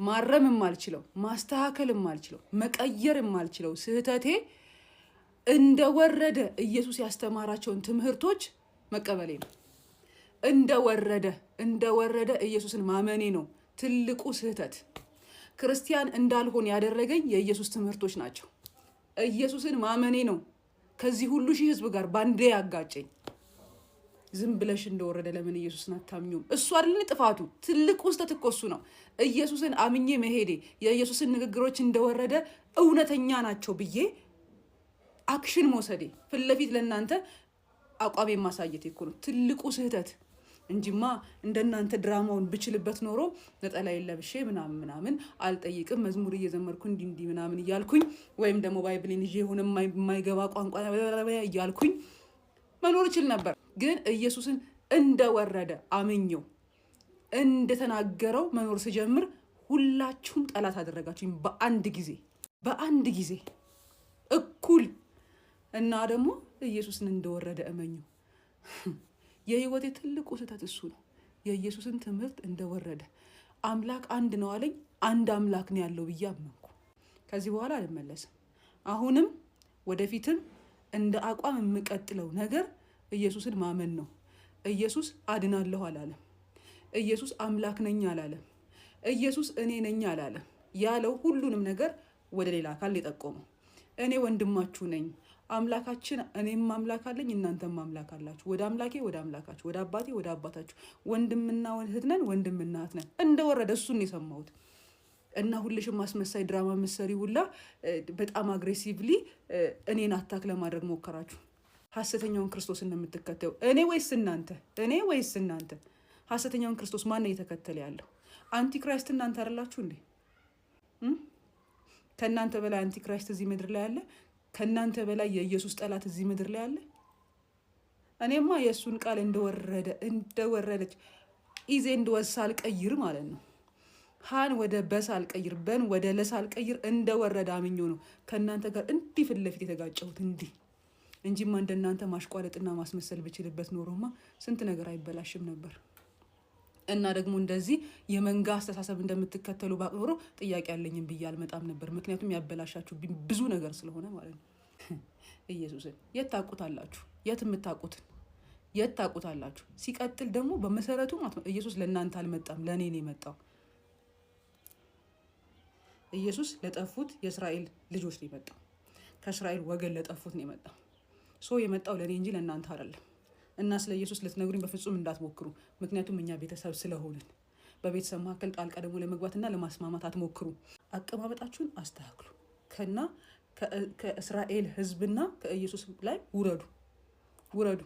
ማረም የማልችለው ማስተካከል የማልችለው መቀየር የማልችለው ስህተቴ እንደወረደ ኢየሱስ ያስተማራቸውን ትምህርቶች መቀበሌ ነው። እንደወረደ ኢየሱስን ማመኔ ነው ትልቁ ስህተት። ክርስቲያን እንዳልሆን ያደረገኝ የኢየሱስ ትምህርቶች ናቸው። ኢየሱስን ማመኔ ነው ከዚህ ሁሉ ሺህ ህዝብ ጋር ባንዴ ያጋጨኝ። ዝም ብለሽ እንደወረደ ለምን ኢየሱስን አታምኙም? እሱ አይደል ጥፋቱ? ትልቁ ስህተት እኮ እሱ ነው። ኢየሱስን አምኜ መሄዴ፣ የኢየሱስን ንግግሮች እንደወረደ እውነተኛ ናቸው ብዬ አክሽን መውሰዴ፣ ፊት ለፊት ለእናንተ አቋሜ ማሳየት እኮ ነው ትልቁ ስህተት እንጂማ እንደናንተ ድራማውን ብችልበት ኖሮ ነጠላ ለብሼ ምናምን አልጠይቅም፣ መዝሙር እየዘመርኩ እንዲህ ምናምን እያልኩኝ ወይም ደግሞ ባይብልን ይዤ ሆነ የማይገባ ቋንቋ እያልኩኝ መኖር ይችል ነበር። ግን ኢየሱስን እንደወረደ አመኘው እንደተናገረው መኖር ስጀምር ሁላችሁም ጠላት አደረጋችሁኝ በአንድ ጊዜ እኩል። እና ደግሞ ኢየሱስን እንደወረደ እመኙ። የህይወቴ ትልቁ ስህተት እሱ ነው። የኢየሱስን ትምህርት እንደወረደ አምላክ አንድ ነው አለኝ፣ አንድ አምላክ ነው ያለው ብዬ አመንኩ። ከዚህ በኋላ አልመለስም። አሁንም ወደፊትም እንደ አቋም የምቀጥለው ነገር ኢየሱስን ማመን ነው። ኢየሱስ አድናለሁ አላለም። ኢየሱስ አምላክ ነኝ አላለም። ኢየሱስ እኔ ነኝ አላለም። ያለው ሁሉንም ነገር ወደ ሌላ አካል የጠቆመው እኔ ወንድማችሁ ነኝ፣ አምላካችን እኔም አምላክ አለኝ፣ እናንተም አምላክ አላችሁ፣ ወደ አምላኬ ወደ አምላካችሁ፣ ወደ አባቴ ወደ አባታችሁ፣ ወንድምና እህት ነን፣ ወንድምና እህት ነን። እንደወረደ እሱን የሰማሁት እና ሁልሽም ማስመሳይ ድራማ መሰሪ ሁላ በጣም አግሬሲቭሊ እኔን አታክ ለማድረግ ሞከራችሁ። ሐሰተኛውን ክርስቶስን እንደምትከተዩ እኔ ወይስ እናንተ? ሐሰተኛውን ክርስቶስ ማን ነው እየተከተለ ያለው? አንቲክራይስት እናንተ አይደላችሁ እንዴ? ከእናንተ በላይ አንቲክራይስት እዚህ ምድር ላይ አለ? ከእናንተ በላይ የኢየሱስ ጠላት እዚህ ምድር ላይ አለ? እኔማ የእሱን ቃል እንደወረደች ኢዜ እንደወሳ አልቀይር ማለት ነው። ሃን ወደ በሳ አልቀይር፣ በን ወደ ለሳ አልቀይር፣ እንደወረደ አምኜው ነው ከእናንተ ጋር እንዲህ ፊት ለፊት የተጋጨሁት እንጂማ እንደናንተ ማሽቋለጥና ማስመሰል ብችልበት ኖሮማ ስንት ነገር አይበላሽም ነበር። እና ደግሞ እንደዚህ የመንጋ አስተሳሰብ እንደምትከተሉ ባቅ ኖሮ ጥያቄ ያለኝም ብዬ አልመጣም ነበር። ምክንያቱም ያበላሻችሁ ብዙ ነገር ስለሆነ ማለት ነው። ኢየሱስን የት ታውቁታላችሁ? የት ታውቁታላችሁ? ሲቀጥል ደግሞ በመሰረቱ ማለት ነው ኢየሱስ ለእናንተ አልመጣም፣ ለእኔ ነው የመጣው። ኢየሱስ ለጠፉት የእስራኤል ልጆች ነው የመጣው። ከእስራኤል ወገን ለጠፉት ነው የመጣው። የመጣው ለእኔ እንጂ ለእናንተ አይደለም። እና ስለ ኢየሱስ ልትነግሩኝ በፍጹም እንዳትሞክሩ። ምክንያቱም እኛ ቤተሰብ ስለሆንን በቤተሰብ መካከል ጣልቃ ደግሞ ለመግባትና ለማስማማት አትሞክሩ። አቀማመጣችሁን አስተካክሉ። ከእስራኤል ሕዝብና ከኢየሱስ ላይ ውረዱ።